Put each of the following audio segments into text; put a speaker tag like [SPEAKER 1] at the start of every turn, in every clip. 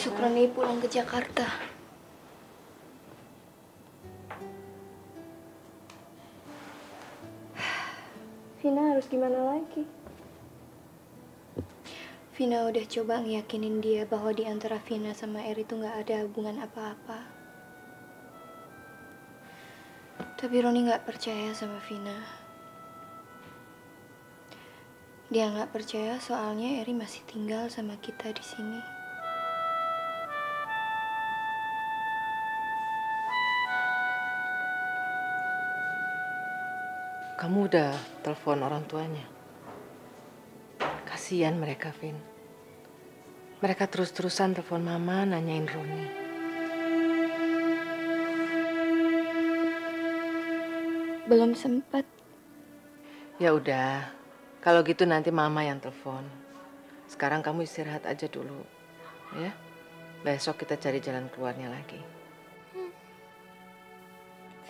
[SPEAKER 1] besok Roni pulang ke Jakarta. Vina harus gimana lagi? Vina udah coba ngeyakinin dia bahwa di antara Vina sama Eri tuh nggak ada hubungan apa-apa. Tapi Roni nggak percaya sama Vina. Dia nggak percaya soalnya Eri masih tinggal sama kita di sini.
[SPEAKER 2] Kamu udah telepon orang tuanya? Kasihan mereka, Vin. Mereka terus-terusan telepon Mama nanyain Roni.
[SPEAKER 1] Belum sempat.
[SPEAKER 2] Ya udah, kalau gitu nanti Mama yang telepon. Sekarang kamu istirahat aja dulu, ya. Besok kita cari jalan keluarnya lagi.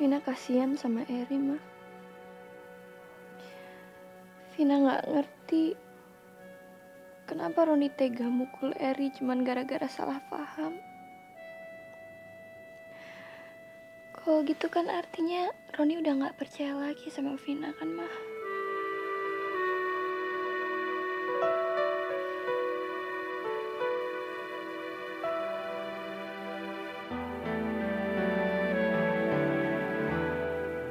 [SPEAKER 1] Vina kasihan sama Eri, Ma. Vina nggak ngerti kenapa Roni tega mukul Eri cuman gara-gara salah paham. Kalau gitu kan artinya Roni udah nggak percaya lagi sama Vina kan, Ma?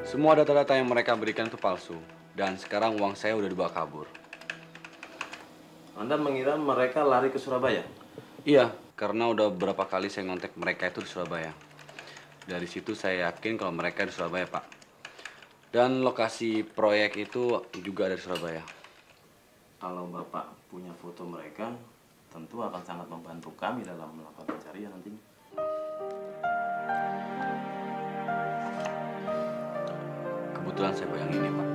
[SPEAKER 3] Semua data-data yang mereka berikan itu palsu. Dan sekarang uang saya udah dibawa kabur.
[SPEAKER 4] Anda mengira mereka lari ke Surabaya?
[SPEAKER 3] Iya, karena udah beberapa kali saya ngontek mereka itu di Surabaya. Dari situ saya yakin kalau mereka di Surabaya, Pak. Dan lokasi proyek itu juga ada di Surabaya.
[SPEAKER 4] Kalau Bapak punya foto mereka, tentu akan sangat membantu kami dalam melakukan pencarian nantinya.
[SPEAKER 3] Kebetulan saya bayang ini, Pak.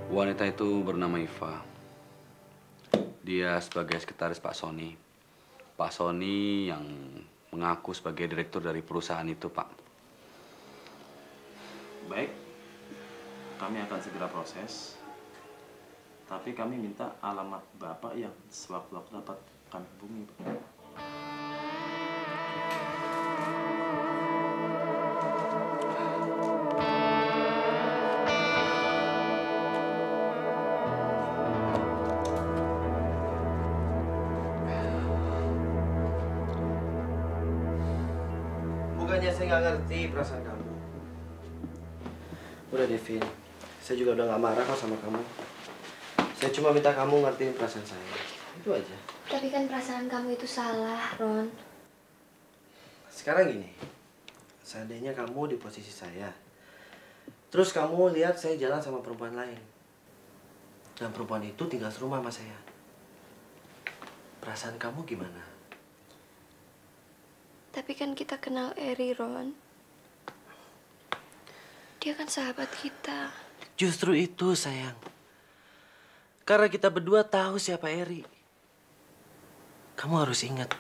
[SPEAKER 3] Wanita itu bernama Iva. Dia sebagai sekretaris Pak Sony. Pak Sony yang mengaku sebagai direktur dari perusahaan itu, Pak.
[SPEAKER 4] Baik, kami akan segera proses. Tapi kami minta alamat Bapak yang sewaktu-waktu dapat kami hubungi, Pak.
[SPEAKER 5] Bukannya saya nggak ngerti perasaan kamu. Udah Devin, saya juga udah nggak marah kok sama kamu. Saya cuma minta kamu ngertiin perasaan saya. Itu aja.
[SPEAKER 1] Tapi kan perasaan kamu itu salah, Ron.
[SPEAKER 5] Sekarang gini, seandainya kamu di posisi saya, terus kamu lihat saya jalan sama perempuan lain, dan perempuan itu tinggal serumah sama saya, perasaan kamu gimana?
[SPEAKER 1] Tapi kan kita kenal Eri, Ron. Dia kan sahabat kita.
[SPEAKER 5] Justru itu, sayang. Karena kita berdua tahu siapa Eri. Kamu harus ingat,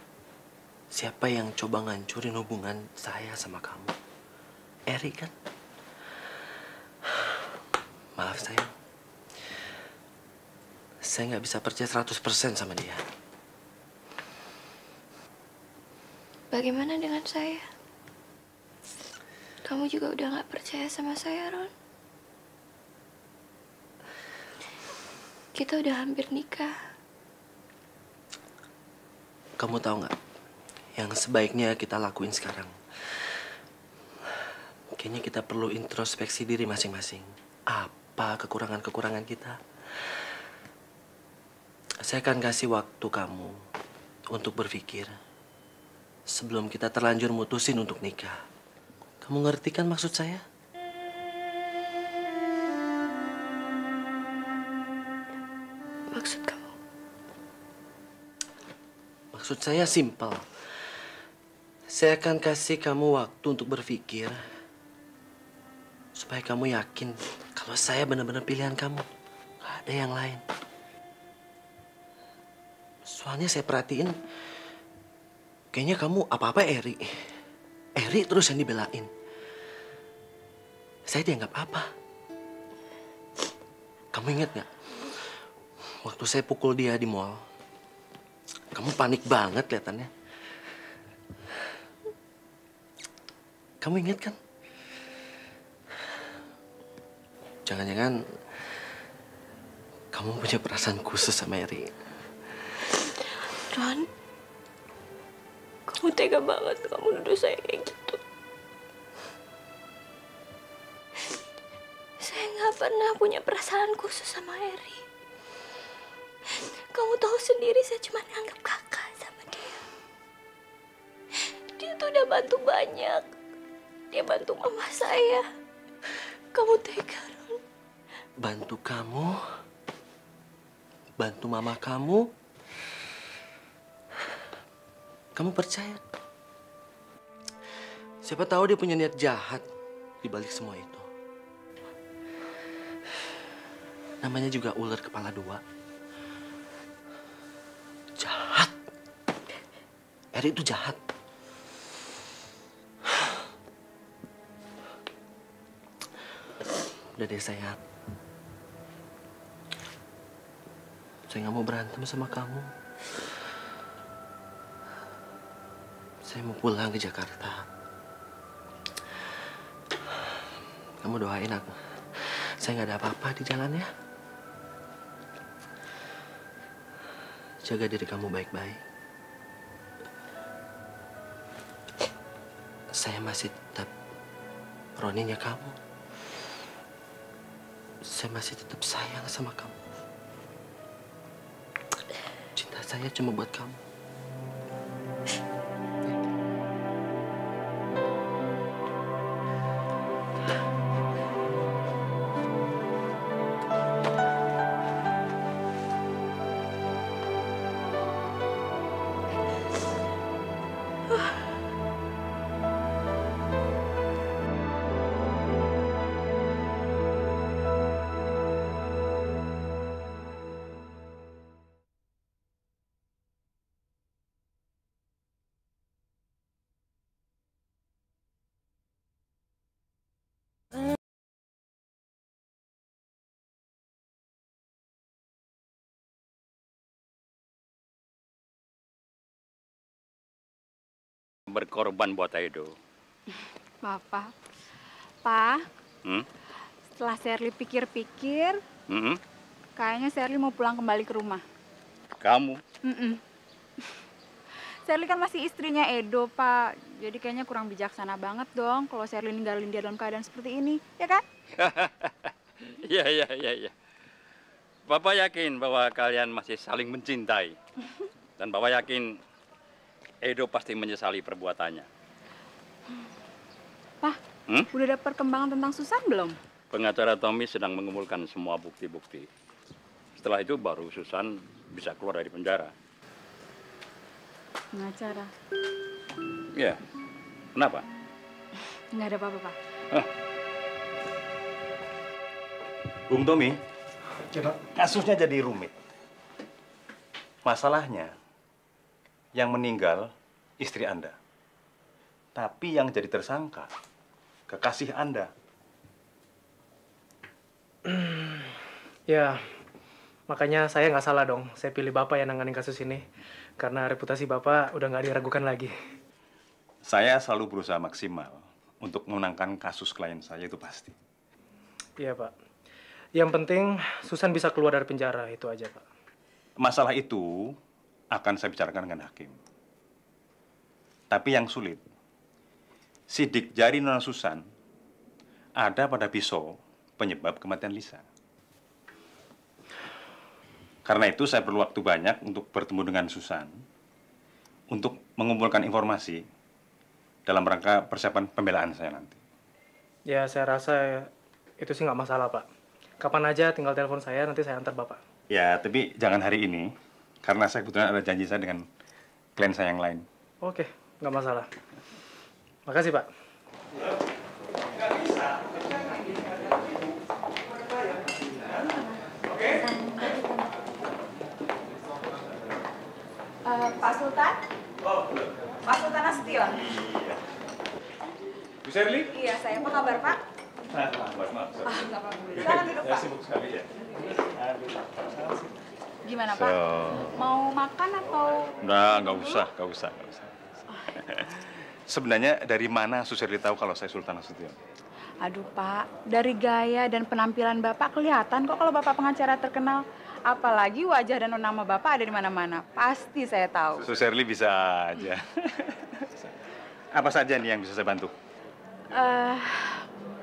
[SPEAKER 5] siapa yang coba ngancurin hubungan saya sama kamu. Eri kan? Maaf, sayang. Saya nggak bisa percaya 100% sama dia.
[SPEAKER 1] Bagaimana dengan saya? Kamu juga udah gak percaya sama saya, Ron. Kita udah hampir nikah.
[SPEAKER 5] Kamu tahu nggak, yang sebaiknya kita lakuin sekarang? Kayaknya kita perlu introspeksi diri masing-masing. Apa kekurangan-kekurangan kita? Saya akan kasih waktu kamu untuk berpikir sebelum kita terlanjur mutusin untuk nikah. Kamu ngerti kan maksud saya?
[SPEAKER 1] Maksud kamu?
[SPEAKER 5] Maksud saya simpel. Saya akan kasih kamu waktu untuk berpikir supaya kamu yakin kalau saya benar-benar pilihan kamu. Gak ada yang lain. Soalnya saya perhatiin, kayaknya kamu apa-apa Eri. Eri terus yang dibelain. Saya dianggap apa? Kamu ingat gak? Waktu saya pukul dia di mall, Kamu panik banget kelihatannya. Kamu ingat kan? Jangan-jangan kamu punya perasaan khusus sama Eri.
[SPEAKER 1] Ron, kamu tega banget kamu nuduh saya kayak gitu. Saya nggak pernah punya perasaan khusus sama Eri. Kamu tahu sendiri saya cuma anggap kakak sama dia. Dia tuh udah bantu banyak. Dia bantu mama saya. Kamu tega, Ron.
[SPEAKER 5] Bantu kamu? Bantu mama kamu? Kamu percaya? Siapa tahu dia punya niat jahat di balik semua itu. Namanya juga ular kepala dua. Jahat. Eri itu jahat. Udah deh sayang. Saya nggak mau berantem sama kamu. Saya mau pulang ke Jakarta. Kamu doain aku. Saya nggak ada apa-apa di jalan ya. Jaga diri kamu baik-baik. Saya masih tetap Roninya kamu. Saya masih tetap sayang sama kamu. Cinta saya cuma buat kamu.
[SPEAKER 6] Berkorban buat Edo.
[SPEAKER 7] Papa, Pa, setelah Sherly pikir-pikir, kayaknya Sherly mau pulang kembali ke rumah.
[SPEAKER 6] Kamu?
[SPEAKER 7] Sherly kan masih istrinya Edo, Pak. Jadi kayaknya kurang bijaksana banget dong kalau Sherly ninggalin dia dalam keadaan seperti ini, ya kan?
[SPEAKER 6] Iya. Papa yakin bahwa kalian masih saling mencintai. Dan Papa yakin Edo pasti menyesali perbuatannya.
[SPEAKER 7] Pak, udah ada perkembangan tentang Susan belum?
[SPEAKER 6] Pengacara Tommy sedang mengumpulkan semua bukti-bukti. Setelah itu baru Susan bisa keluar dari penjara.
[SPEAKER 7] Pengacara?
[SPEAKER 6] Iya. Kenapa?
[SPEAKER 7] Nggak ada apa-apa, Pak.
[SPEAKER 4] Bung Tommy, kasusnya jadi rumit. Masalahnya, yang meninggal istri Anda. Tapi yang jadi tersangka, kekasih Anda.
[SPEAKER 8] Ya, makanya saya nggak salah dong. Saya pilih Bapak yang nanganin kasus ini. Karena reputasi Bapak udah nggak diragukan lagi.
[SPEAKER 4] Saya selalu berusaha maksimal untuk memenangkan kasus klien saya, itu pasti.
[SPEAKER 8] Iya, Pak. Yang penting Susan bisa keluar dari penjara, itu aja, Pak.
[SPEAKER 4] Masalah itu akan saya bicarakan dengan hakim. Tapi yang sulit, sidik jari Nona Susan ada pada pisau penyebab kematian Lisa. Karena itu saya perlu waktu banyak untuk bertemu dengan Susan untuk mengumpulkan informasi dalam rangka persiapan pembelaan saya nanti.
[SPEAKER 8] Ya, saya rasa itu sih nggak masalah, Pak. Kapan aja tinggal telepon saya, nanti saya antar Bapak.
[SPEAKER 4] Ya, tapi jangan hari ini. Karena saya kebetulan ada janji saya dengan klien saya yang lain.
[SPEAKER 8] Oke, nggak masalah. Makasih, Pak.
[SPEAKER 7] Pak Sultan? Pak Sultan Nasution?
[SPEAKER 4] Iya. Bu Sherly?
[SPEAKER 7] Iya, saya. Apa kabar, Pak?
[SPEAKER 4] Maaf.
[SPEAKER 7] Nggak apa-apa. Silakan duduk, Pak.
[SPEAKER 4] Sibuk sekali ya.
[SPEAKER 7] Gimana,
[SPEAKER 4] So.
[SPEAKER 7] Pak? Mau makan atau...
[SPEAKER 4] Nggak usah, nggak usah. Sebenarnya dari mana Suserli tahu kalau saya Sultan Nasution?
[SPEAKER 7] Aduh, Pak. Dari gaya dan penampilan Bapak kelihatan kok kalau Bapak pengacara terkenal. Apalagi wajah dan nama Bapak ada di mana-mana. Pasti saya tahu.
[SPEAKER 4] Suserli bisa aja. Apa saja nih yang bisa saya bantu?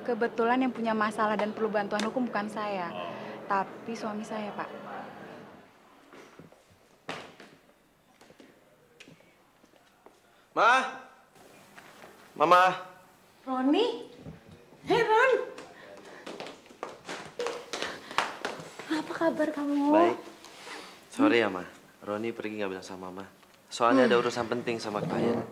[SPEAKER 7] Kebetulan yang punya masalah dan perlu bantuan hukum bukan saya, tapi suami saya, Pak.
[SPEAKER 5] Ma! Mama!
[SPEAKER 9] Roni? Hei, Ron! Apa kabar kamu?
[SPEAKER 5] Baik. Sorry ya, Ma. Roni pergi nggak bilang sama Mama. Soalnya ada urusan penting sama klien.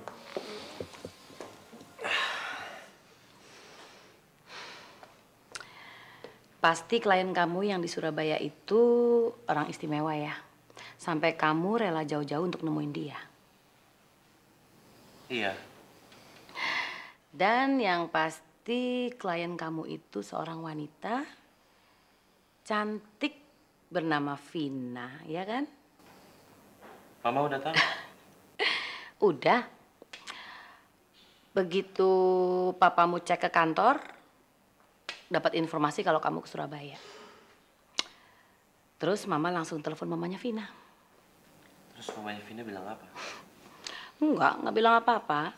[SPEAKER 9] Pasti klien kamu yang di Surabaya itu orang istimewa ya. Sampai kamu rela jauh-jauh untuk nemuin dia.
[SPEAKER 5] Iya.
[SPEAKER 9] Dan yang pasti klien kamu itu seorang wanita cantik bernama Vina, ya kan?
[SPEAKER 5] Mama udah tahu?
[SPEAKER 9] Udah. Begitu papamu cek ke kantor, dapat informasi kalau kamu ke Surabaya. Terus mama langsung telepon mamanya Vina.
[SPEAKER 5] Terus mamanya Vina bilang apa?
[SPEAKER 9] Nggak bilang apa-apa.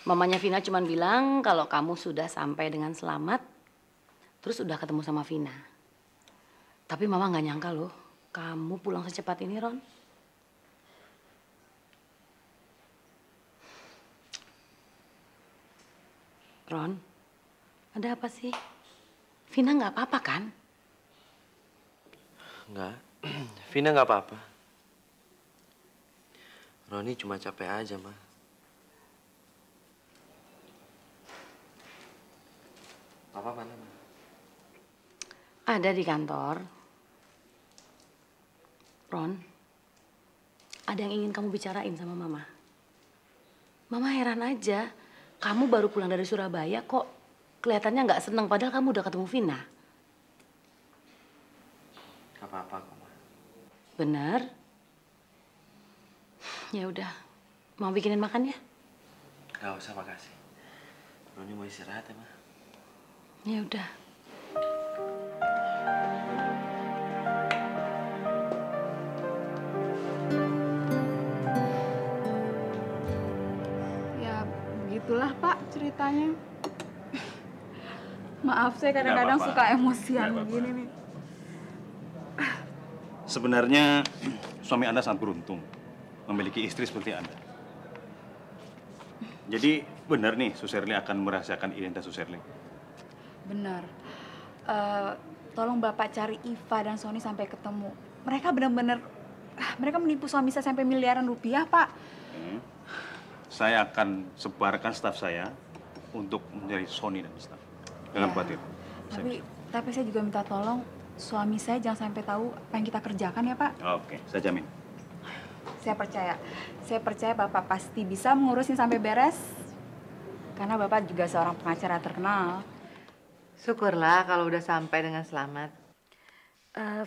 [SPEAKER 9] Mamanya Vina cuma bilang kalau kamu sudah sampai dengan selamat, terus udah ketemu sama Vina. Tapi mama nggak nyangka loh, kamu pulang secepat ini, Ron. Ron, ada apa sih? Vina nggak apa-apa kan?
[SPEAKER 5] Nggak. Vina nggak apa-apa. Roni cuma capek aja, Ma. Papa mana, Ma?
[SPEAKER 9] Ada di kantor. Ron, ada yang ingin kamu bicarain sama Mama. Mama heran aja, kamu baru pulang dari Surabaya kok kelihatannya nggak seneng, padahal kamu udah ketemu Vina.
[SPEAKER 5] Gak apa-apa kok, Ma.
[SPEAKER 9] Bener? Ya udah, mau bikinin makan ya?
[SPEAKER 5] Gak usah, makasih. Roni mau istirahat ya, Ma.
[SPEAKER 9] Ya udah.
[SPEAKER 7] Ya, begitulah, Pak, ceritanya. Maaf, saya kadang-kadang
[SPEAKER 4] Nggak
[SPEAKER 7] suka
[SPEAKER 4] apa-apa.
[SPEAKER 7] emosian
[SPEAKER 4] Nggak apa-apa.
[SPEAKER 7] begini nih.
[SPEAKER 4] Sebenarnya suami Anda sangat beruntung memiliki istri seperti Anda. Jadi benar nih Suserli akan merahasiakan identitas Suserli.
[SPEAKER 7] Benar. Tolong Bapak cari Iva dan Sony sampai ketemu. Mereka benar-benar, mereka menipu suami saya sampai miliaran rupiah, Pak.
[SPEAKER 4] Saya akan sebarkan staf saya untuk mencari Sony dan staf. Jangan
[SPEAKER 7] Ya.
[SPEAKER 4] khawatir.
[SPEAKER 7] Tapi saya juga minta tolong suami saya jangan sampai tahu apa yang kita kerjakan ya, Pak.
[SPEAKER 4] Oke, saya jamin.
[SPEAKER 7] Saya percaya Bapak pasti bisa mengurusnya sampai beres. Karena Bapak juga seorang pengacara terkenal.
[SPEAKER 2] Syukurlah kalau udah sampai dengan selamat.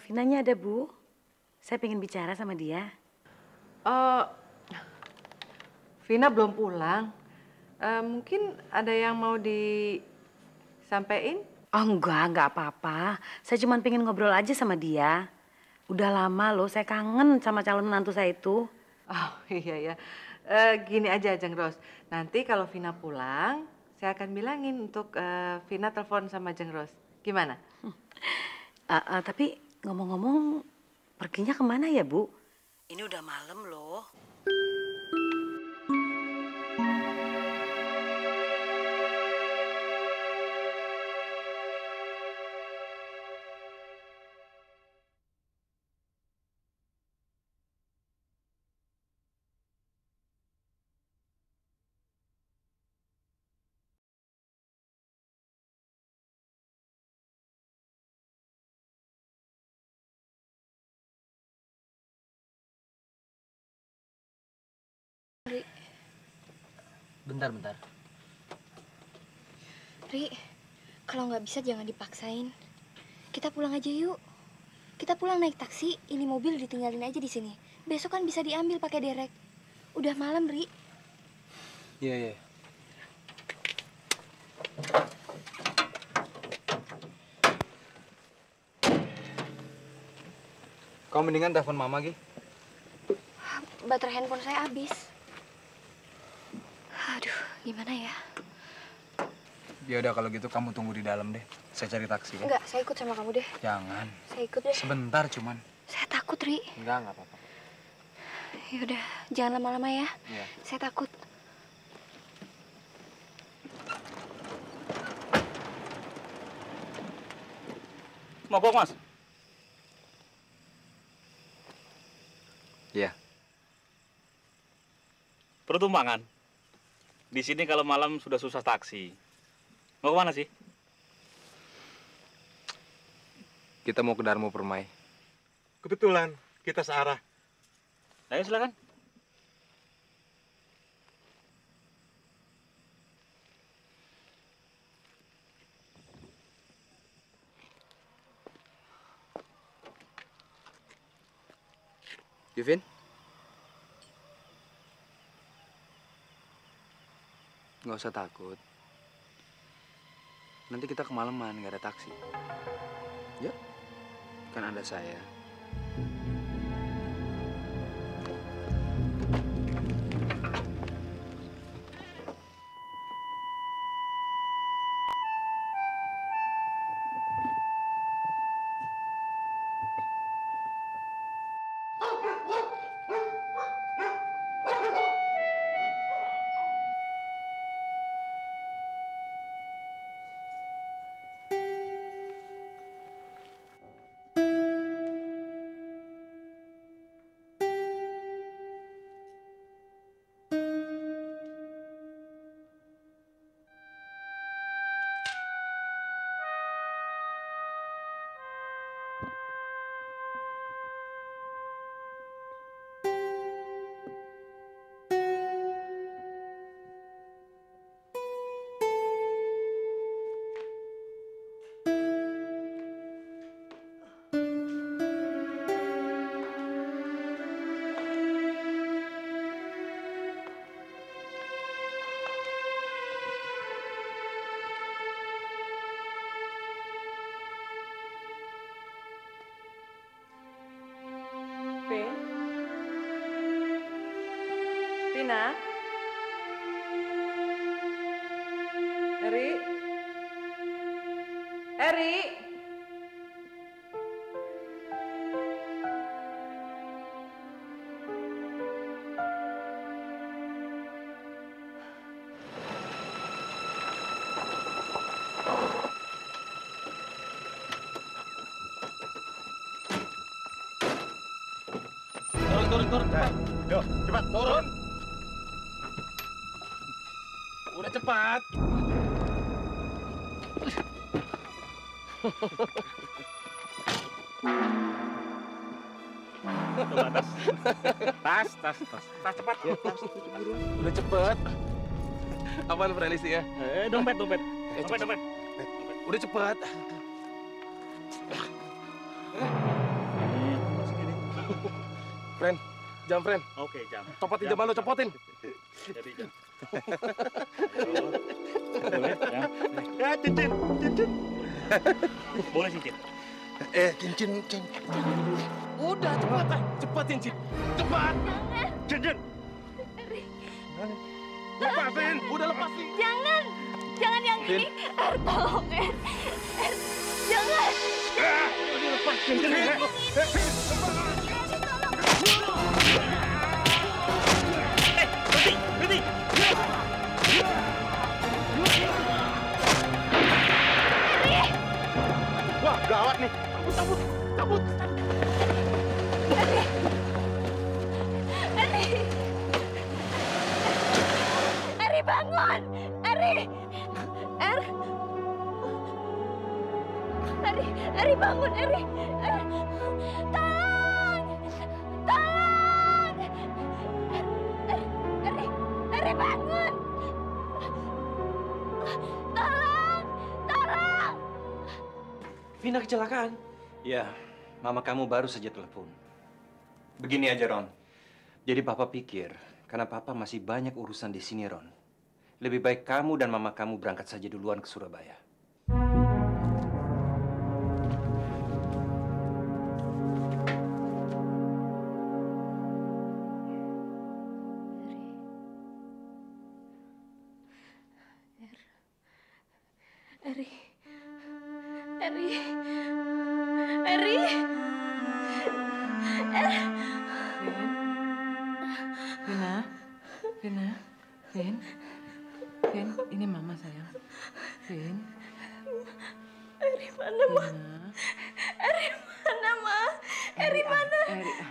[SPEAKER 9] Vinanya ada, Bu. Saya pengen bicara sama dia.
[SPEAKER 2] Oh, Vina belum pulang. Mungkin ada yang mau disampaikan?
[SPEAKER 9] Oh enggak apa-apa. Saya cuma pengen ngobrol aja sama dia. Udah lama loh, saya kangen sama calon menantu saya itu.
[SPEAKER 2] Oh iya ya. Gini aja Jeng Ros. Nanti kalau Vina pulang, saya akan bilangin untuk Vina telepon sama Jeng Ros. Gimana?
[SPEAKER 9] Tapi ngomong-ngomong, perginya kemana ya, Bu? Ini udah malam loh.
[SPEAKER 5] Bentar.
[SPEAKER 1] Ri, kalau nggak bisa jangan dipaksain. Kita pulang aja yuk. Kita pulang naik taksi, ini mobil ditinggalin aja di sini. Besok kan bisa diambil pakai derek. Udah malam, Ri.
[SPEAKER 5] Iya, iya.
[SPEAKER 10] Kau mendingan telepon Mama, Gi.
[SPEAKER 1] Baterai handphone saya habis. Aduh, gimana ya?
[SPEAKER 10] Ya udah kalau gitu kamu tunggu di dalam deh. Saya cari taksi ya.
[SPEAKER 1] Enggak, saya ikut sama kamu deh.
[SPEAKER 10] Jangan.
[SPEAKER 1] Saya ikut deh.
[SPEAKER 10] Sebentar cuman.
[SPEAKER 1] Saya takut, Ri.
[SPEAKER 10] Enggak apa-apa.
[SPEAKER 1] Yaudah, jangan lama-lama ya.
[SPEAKER 10] Iya.
[SPEAKER 1] Saya takut.
[SPEAKER 6] Mogok, Mas.
[SPEAKER 10] Iya.
[SPEAKER 6] Pertumbangan. Di sini kalau malam sudah susah taksi. Mau kemana sih?
[SPEAKER 10] Kita mau ke Darmo Permai.
[SPEAKER 4] Kebetulan kita searah.
[SPEAKER 6] Ayo silakan.
[SPEAKER 10] Yuvin? Nggak usah takut. Nanti kita kemalaman, nggak ada taksi. Yuk, kan ada saya.
[SPEAKER 2] Vina? Eri? Eri?
[SPEAKER 5] Turun.
[SPEAKER 4] Yuk, cepat.
[SPEAKER 5] Turun. Udah cepat.
[SPEAKER 6] Coba tas. Tas cepat.
[SPEAKER 5] Ya, tas buru. Udah cepet. Apaan Frelisi ya?
[SPEAKER 6] Dompet.
[SPEAKER 5] Dompet. Udah cepet. Friend, jam friend.
[SPEAKER 6] Oke, jam.
[SPEAKER 5] Copotin jam lo, copotin.
[SPEAKER 6] Jadi jam. Boleh, ya.
[SPEAKER 5] Ya, cincin.
[SPEAKER 6] Boleh cincin.
[SPEAKER 5] Cincin. Udah cepat, cepat cincin. Cepat. Cincin. Lepasin, udah lepasin.
[SPEAKER 1] Jangan yang ini. Tolong, jangan.
[SPEAKER 5] Lepas cincin.
[SPEAKER 6] Berhenti.
[SPEAKER 5] Wah, gawat nih. Cabut.
[SPEAKER 1] Eri, bangun. Eri, bangun, Eri. Tolong. Eri, bangun. Tolong.
[SPEAKER 5] Vina kecelakaan.
[SPEAKER 8] Ya,
[SPEAKER 10] Mama kamu baru saja telepon. Begini aja, Ron. Jadi Papa pikir, karena Papa masih banyak urusan di sini, Ron. Lebih baik kamu dan Mama kamu berangkat saja duluan ke Surabaya.
[SPEAKER 1] Eri. Eri. Eri.
[SPEAKER 2] Vina, Vina, Vin, Vin, ini Mama sayang. Vin.
[SPEAKER 1] Eri mana, Ma? Eri mana, Ma? Eri mana?
[SPEAKER 2] Eri ada,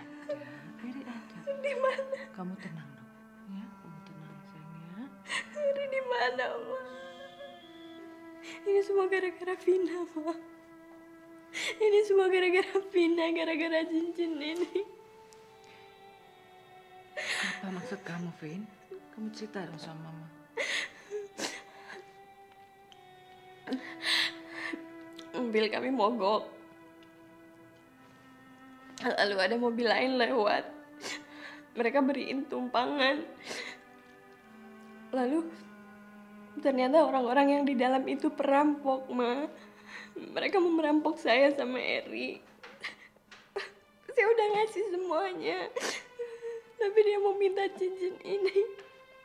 [SPEAKER 2] Eri ada.
[SPEAKER 1] Di mana?
[SPEAKER 2] Kamu tenang dong, ya. Kamu tenang sayang ya.
[SPEAKER 1] Eri di mana, Ma? Ini semua gara-gara Vina, Ma. Ini semua gara-gara Vina, gara-gara cincin ini.
[SPEAKER 2] Apa maksud kamu, Vin? Kamu cerita dong sama Mama.
[SPEAKER 1] Mobil kami mogok. Lalu ada mobil lain lewat. Mereka beriin tumpangan. Lalu ternyata orang-orang yang di dalam itu perampok, Ma. Mereka mau merampok saya sama Eri. Saya udah ngasih semuanya. Tapi dia mau minta cincin ini.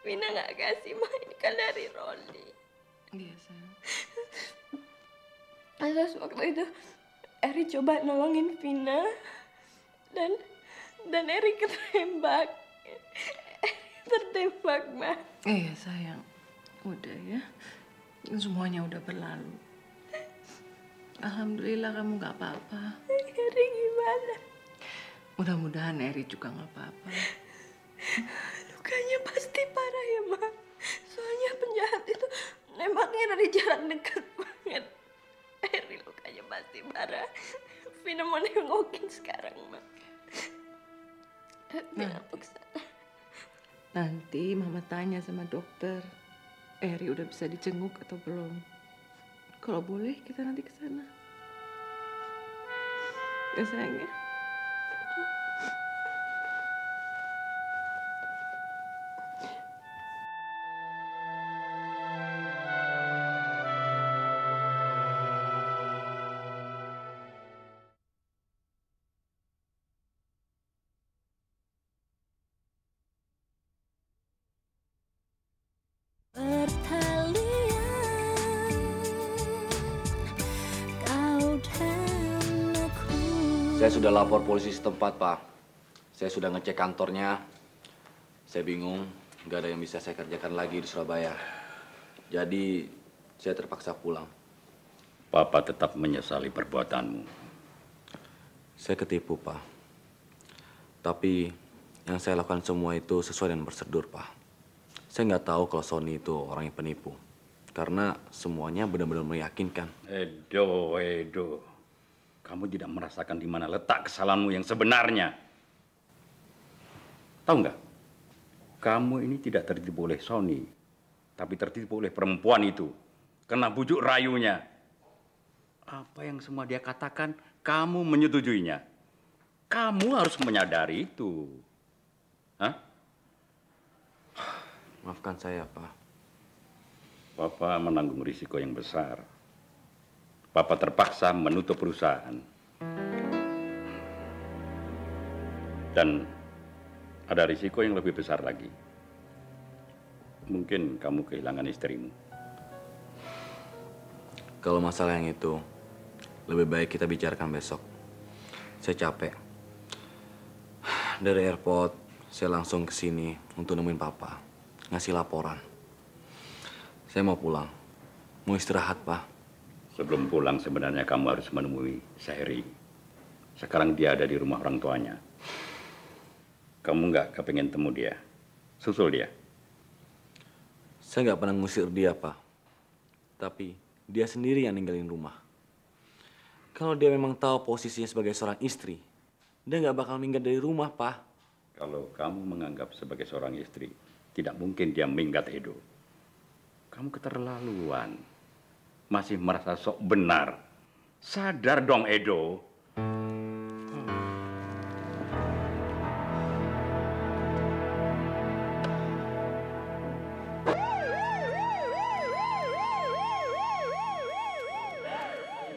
[SPEAKER 1] Vina nggak kasih, Ma. Ini kan dari Roni.
[SPEAKER 2] Iya, sayang.
[SPEAKER 1] Terus waktu itu Eri coba nolongin Vina. Dan Eri ketembak. Eri tertembak, Ma.
[SPEAKER 2] Iya, sayang. Udah ya. Semuanya udah berlalu. Alhamdulillah kamu nggak apa-apa.
[SPEAKER 1] Eri gimana?
[SPEAKER 2] Mudah-mudahan Eri juga nggak apa-apa.
[SPEAKER 1] Lukanya pasti parah ya, Ma. Soalnya penjahat itu nembaknya dari jarak dekat banget. Eri lukanya pasti parah. Vina mau nengokin sekarang, Ma. Vina mau kesana.
[SPEAKER 2] Nanti Mama tanya sama dokter. Eri udah bisa dijenguk atau belum? Kalau boleh kita nanti ke sana. Ya sayang ya.
[SPEAKER 3] Saya sudah lapor polisi setempat, Pak. Saya sudah ngecek kantornya. Saya bingung, nggak ada yang bisa saya kerjakan lagi di Surabaya. Jadi, saya terpaksa pulang.
[SPEAKER 6] Papa tetap menyesali perbuatanmu.
[SPEAKER 3] Saya ketipu, Pak. Tapi, yang saya lakukan semua itu sesuai dengan prosedur, Pak. Saya nggak tahu kalau Sony itu orang yang penipu. Karena semuanya benar-benar meyakinkan.
[SPEAKER 6] Edo. Kamu tidak merasakan di mana letak kesalahanmu yang sebenarnya. Tahu nggak? Kamu ini tidak tertipu oleh Sony, tapi tertipu oleh perempuan itu. Kena bujuk rayunya. Apa yang semua dia katakan, kamu menyetujuinya. Kamu harus menyadari itu. Hah?
[SPEAKER 3] Maafkan saya, Pak.
[SPEAKER 6] Papa menanggung risiko yang besar. Papa terpaksa menutup perusahaan. Dan ada risiko yang lebih besar lagi. Mungkin kamu kehilangan istrimu.
[SPEAKER 3] Kalau masalah yang itu, lebih baik kita bicarakan besok. Saya capek. Dari airport, saya langsung ke sini untuk nemuin Papa. Ngasih laporan. Saya mau pulang. Mau istirahat, Pak.
[SPEAKER 6] Sebelum pulang sebenarnya kamu harus menemui Syahri. Sekarang dia ada di rumah orang tuanya. Kamu nggak kepengen temu dia? Susul dia.
[SPEAKER 3] Saya nggak pernah ngusir dia, Pak. Tapi dia sendiri yang ninggalin rumah. Kalau dia memang tahu posisinya sebagai seorang istri, dia nggak bakal minggat dari rumah, Pak.
[SPEAKER 6] Kalau kamu menganggap sebagai seorang istri, tidak mungkin dia minggat, Edo. Kamu keterlaluan. Masih merasa sok benar. Sadar dong, Edo.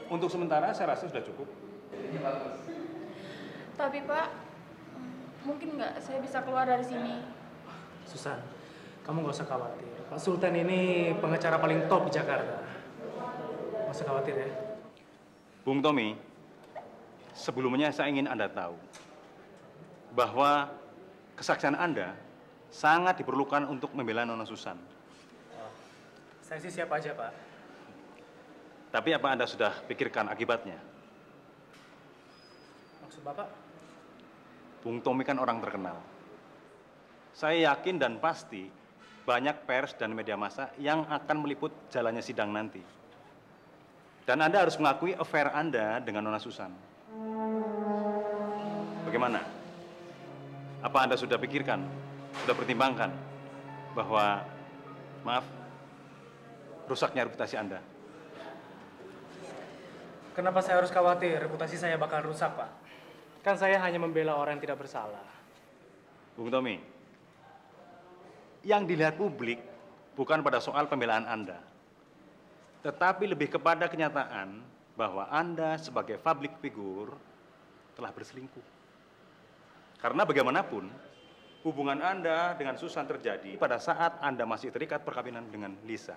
[SPEAKER 4] untuk sementara saya rasa sudah cukup.
[SPEAKER 1] Tapi Pak, mungkin nggak saya bisa keluar dari sini?
[SPEAKER 8] Susan, kamu nggak usah khawatir. Pak Sultan ini pengacara paling top di Jakarta. Nggak usah khawatir ya.
[SPEAKER 4] Bung Tommy, sebelumnya saya ingin Anda tahu bahwa kesaksian Anda sangat diperlukan untuk membela Nona Susan.
[SPEAKER 8] Saya sih siap aja, Pak.
[SPEAKER 4] Tapi apa Anda sudah pikirkan akibatnya?
[SPEAKER 8] Maksud Bapak?
[SPEAKER 4] Bung Tommy kan orang terkenal. Saya yakin dan pasti banyak pers dan media massa yang akan meliput jalannya sidang nanti. Dan Anda harus mengakui affair Anda dengan Nona Susan. Bagaimana? Apa Anda sudah pikirkan, sudah pertimbangkan bahwa, maaf, rusaknya reputasi Anda?
[SPEAKER 8] Kenapa saya harus khawatir reputasi saya bakal rusak, Pak? Kan saya hanya membela orang yang tidak bersalah.
[SPEAKER 4] Bung Tommy, yang dilihat publik bukan pada soal pembelaan Anda, tetapi lebih kepada kenyataan bahwa Anda sebagai public figure telah berselingkuh. Karena bagaimanapun, hubungan Anda dengan Susan terjadi pada saat Anda masih terikat perkawinan dengan Lisa.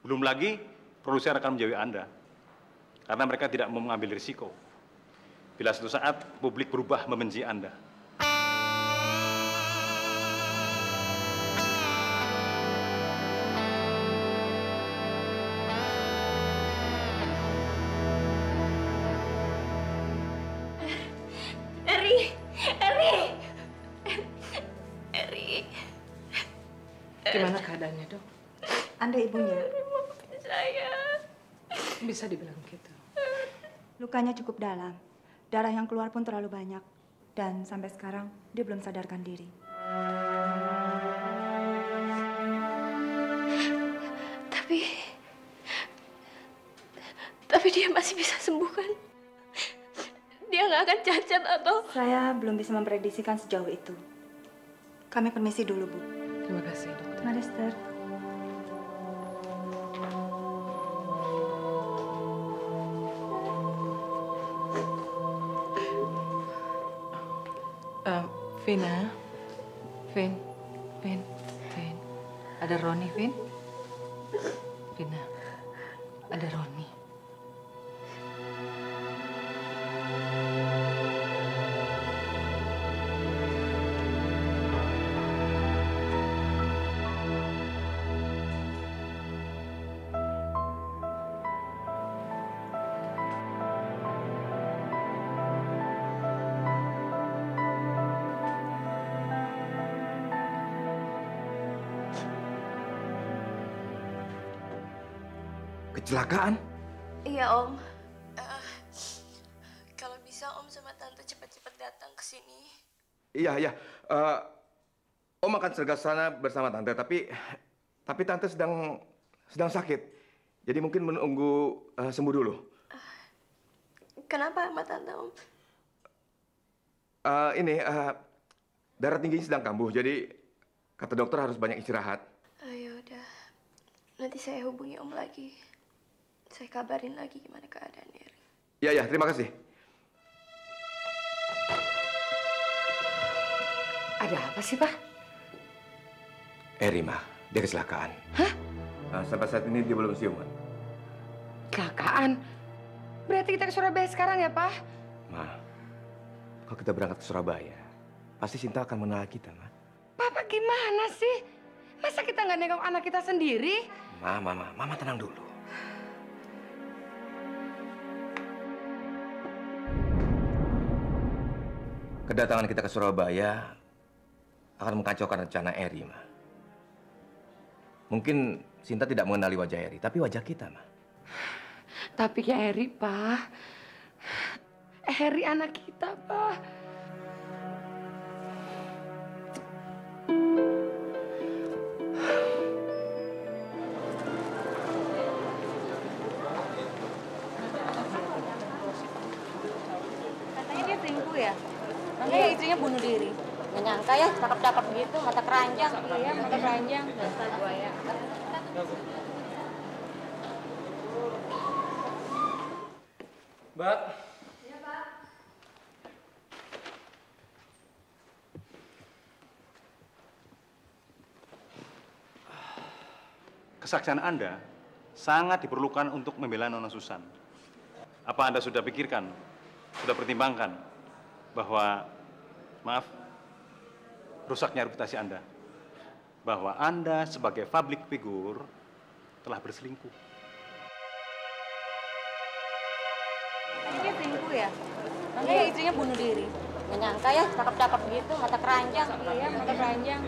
[SPEAKER 4] Belum lagi, produser akan menjauhi Anda, karena mereka tidak mau mengambil risiko bila suatu saat publik berubah membenci Anda.
[SPEAKER 2] Gimana keadaannya, Dok?
[SPEAKER 7] Anda ibunya?
[SPEAKER 1] Maafin saya.
[SPEAKER 2] Bisa dibilang gitu.
[SPEAKER 7] Lukanya cukup dalam. Darah yang keluar pun terlalu banyak. Dan sampai sekarang dia belum sadarkan diri.
[SPEAKER 1] Tapi dia masih bisa sembuh kan? Dia nggak akan cacat atau...
[SPEAKER 7] Saya belum bisa memprediksikan sejauh itu. Kami permisi dulu, Bu.
[SPEAKER 2] Terima kasih, Dokter.
[SPEAKER 7] Mari, Dokter.
[SPEAKER 2] Vina, Vin. Ada Roni, Vin? Vina, ada Roni.
[SPEAKER 11] Kecelakaan?
[SPEAKER 1] Iya, Om. Kalau bisa Om sama Tante cepat-cepat datang ke sini.
[SPEAKER 11] Iya. Om akan segera sana bersama Tante, tapi Tante sedang sakit. Jadi mungkin menunggu sembuh dulu.
[SPEAKER 1] Kenapa sama Tante, Om?
[SPEAKER 11] Darah tingginya sedang kambuh, jadi kata dokter harus banyak istirahat.
[SPEAKER 1] Ya udah. Nanti saya hubungi Om lagi. Saya kabarin lagi gimana keadaan Eri.
[SPEAKER 11] Iya, terima kasih.
[SPEAKER 2] Ada apa sih, Pak?
[SPEAKER 11] Eri, Ma. Dia kecelakaan.
[SPEAKER 2] Hah?
[SPEAKER 11] Sampai saat ini dia belum siuman.
[SPEAKER 2] Kecelakaan? Berarti kita ke Surabaya sekarang ya, Pak?
[SPEAKER 11] Ma, kalau kita berangkat ke Surabaya, pasti Sinta akan mengenal kita, Ma.
[SPEAKER 2] Papa gimana sih? Masa kita nggak nengok anak kita sendiri?
[SPEAKER 11] Mama tenang dulu. Kedatangan kita ke Surabaya akan mengkacaukan rencana Eri, Ma. Mungkin Sinta tidak mengenali wajah Eri, tapi wajah kita, Ma.
[SPEAKER 2] Tapi ya Eri, Pak. Eri anak kita, Pak.
[SPEAKER 12] Katanya dia selingkuh ya? Makanya istrinya bunuh diri. Nggak nyangka ya, cakep-cakep gitu, mata keranjang. Iya, mata keranjang. Dasar buaya.
[SPEAKER 8] Mbak.
[SPEAKER 7] Iya, Pak.
[SPEAKER 4] Kesaksian Anda sangat diperlukan untuk membela Nona Susan. Apa Anda sudah pikirkan, sudah pertimbangkan bahwa, maaf, rusaknya reputasi Anda, bahwa Anda sebagai public figure telah berselingkuh.
[SPEAKER 12] Dia selingkuh ya? Makanya istrinya bunuh diri. Nggak nyangka ya, cakep-cakep gitu, mata keranjang. Iya, mata keranjang.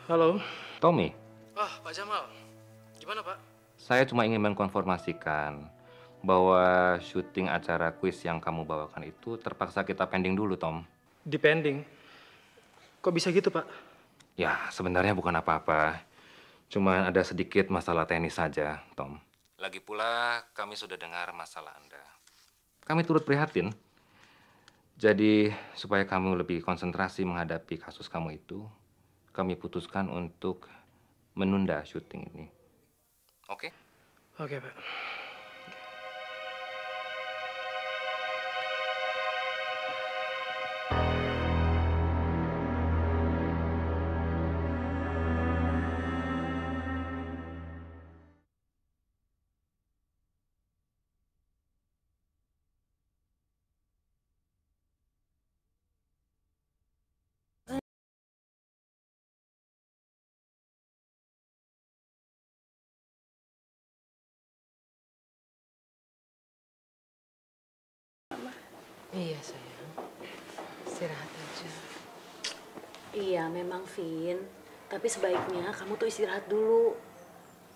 [SPEAKER 8] Halo.
[SPEAKER 10] Tommy,
[SPEAKER 8] Pak Jamal. Gimana, Pak?
[SPEAKER 10] saya cuma ingin mengkonfirmasikan bahwa syuting acara kuis yang kamu bawakan itu terpaksa kita pending dulu, Tom.
[SPEAKER 8] Depending. Kok bisa gitu, Pak?
[SPEAKER 10] Ya, sebenarnya bukan apa-apa. Cuma ada sedikit masalah teknis saja, Tom. Lagi pula, kami sudah dengar masalah Anda. Kami turut prihatin. Jadi, supaya kamu lebih konsentrasi menghadapi kasus kamu itu, kami putuskan untuk menunda syuting ini. Oke?
[SPEAKER 8] Oke, Pak.
[SPEAKER 2] Iya, sayang. Istirahat aja.
[SPEAKER 9] Iya, memang, Vin. Tapi sebaiknya kamu tuh istirahat dulu.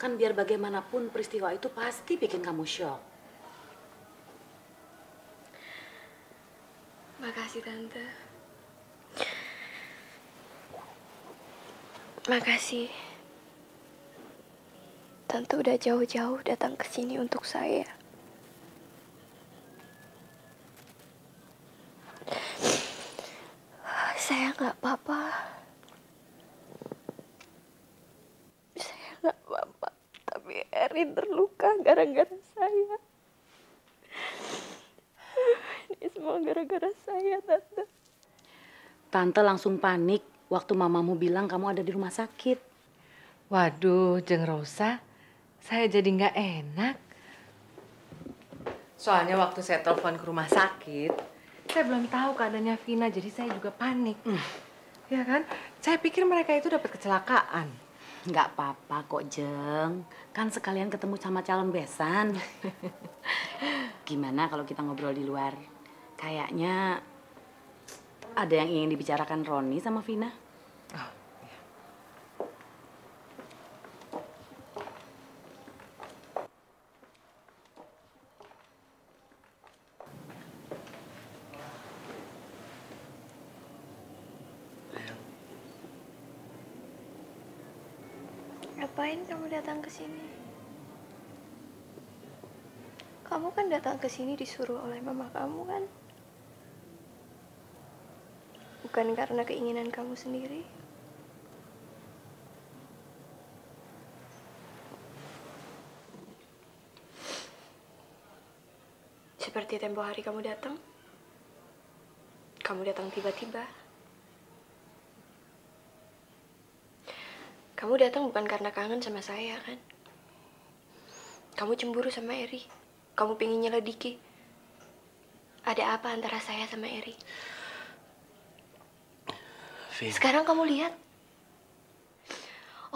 [SPEAKER 9] Kan biar bagaimanapun peristiwa itu pasti bikin kamu shock.
[SPEAKER 1] Makasih, Tante. Makasih. Tante udah jauh-jauh datang ke sini untuk saya. Saya nggak apa-apa. Saya nggak apa-apa. Tapi Erin terluka gara-gara saya. Ini semua gara-gara saya, Tante.
[SPEAKER 9] Tante langsung panik waktu mamamu bilang kamu ada di rumah sakit.
[SPEAKER 2] Waduh, Jeng Rosa, saya jadi nggak enak. Soalnya waktu saya telepon ke rumah sakit, saya belum tahu keadaannya Vina, jadi saya juga panik. Ya kan? Saya pikir mereka itu dapat kecelakaan.
[SPEAKER 9] Nggak apa-apa kok, Jeng. Kan sekalian ketemu sama calon besan. Gimana kalau kita ngobrol di luar? Kayaknya ada yang ingin dibicarakan Roni sama Vina.
[SPEAKER 2] Oh,
[SPEAKER 1] Ngapain kamu datang ke sini? Kamu kan datang ke sini disuruh oleh mama kamu kan? Bukan karena keinginan kamu sendiri. Seperti tempo hari kamu datang. Kamu datang tiba-tiba. Kamu datang bukan karena kangen sama saya, kan? Kamu cemburu sama Eri. Kamu pengen nyelidiki. Ada apa antara saya sama Eri?
[SPEAKER 5] Vin.
[SPEAKER 1] Sekarang kamu lihat.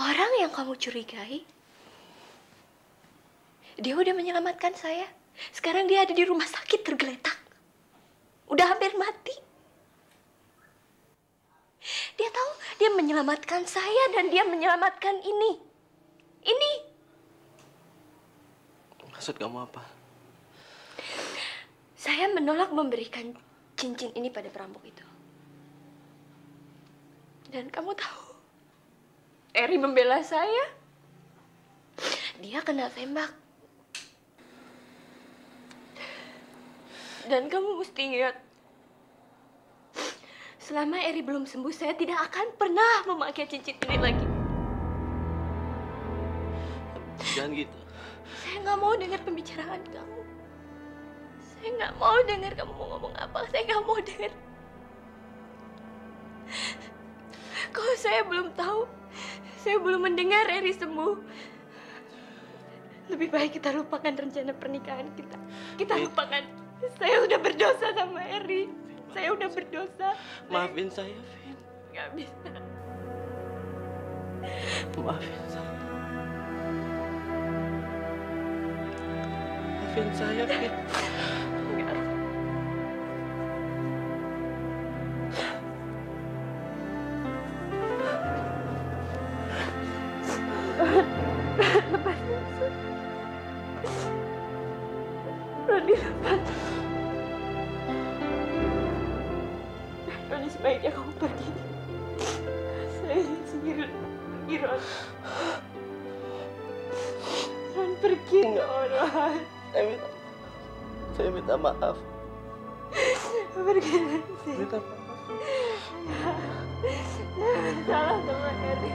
[SPEAKER 1] Orang yang kamu curigai, dia udah menyelamatkan saya. Sekarang dia ada di rumah sakit tergeletak. Udah hampir mati. Dia tahu dia menyelamatkan saya dan dia menyelamatkan ini. Ini.
[SPEAKER 5] Maksud kamu apa?
[SPEAKER 1] Saya menolak memberikan cincin ini pada perampok itu. Dan kamu tahu, Eri membela saya. Dia kena tembak. Dan kamu mesti ingat, selama Eri belum sembuh, saya tidak akan pernah memakai cincin ini lagi.
[SPEAKER 5] Jangan gitu.
[SPEAKER 1] Saya nggak mau dengar pembicaraan kamu. Saya nggak mau dengar kamu mau ngomong apa. Saya nggak mau dengar. Kalau saya belum tahu, saya belum mendengar Eri sembuh. Lebih baik kita lupakan rencana pernikahan kita. Kita lupakan. Saya udah berdosa sama Eri. Saya udah berdosa.
[SPEAKER 5] Maafin saya, Vin.
[SPEAKER 1] Nggak bisa.
[SPEAKER 5] Maafin saya. Maafin saya, Vin.
[SPEAKER 1] Nggak. Lepas. Roni, lepas. Roni, sebaiknya kamu pergi. Saya ingin sendiri pergi, Ron. Ron, pergi, Ron.
[SPEAKER 5] Saya minta maaf.
[SPEAKER 1] Pergi dari sini.
[SPEAKER 5] Minta maaf.
[SPEAKER 1] Salah sama Eri.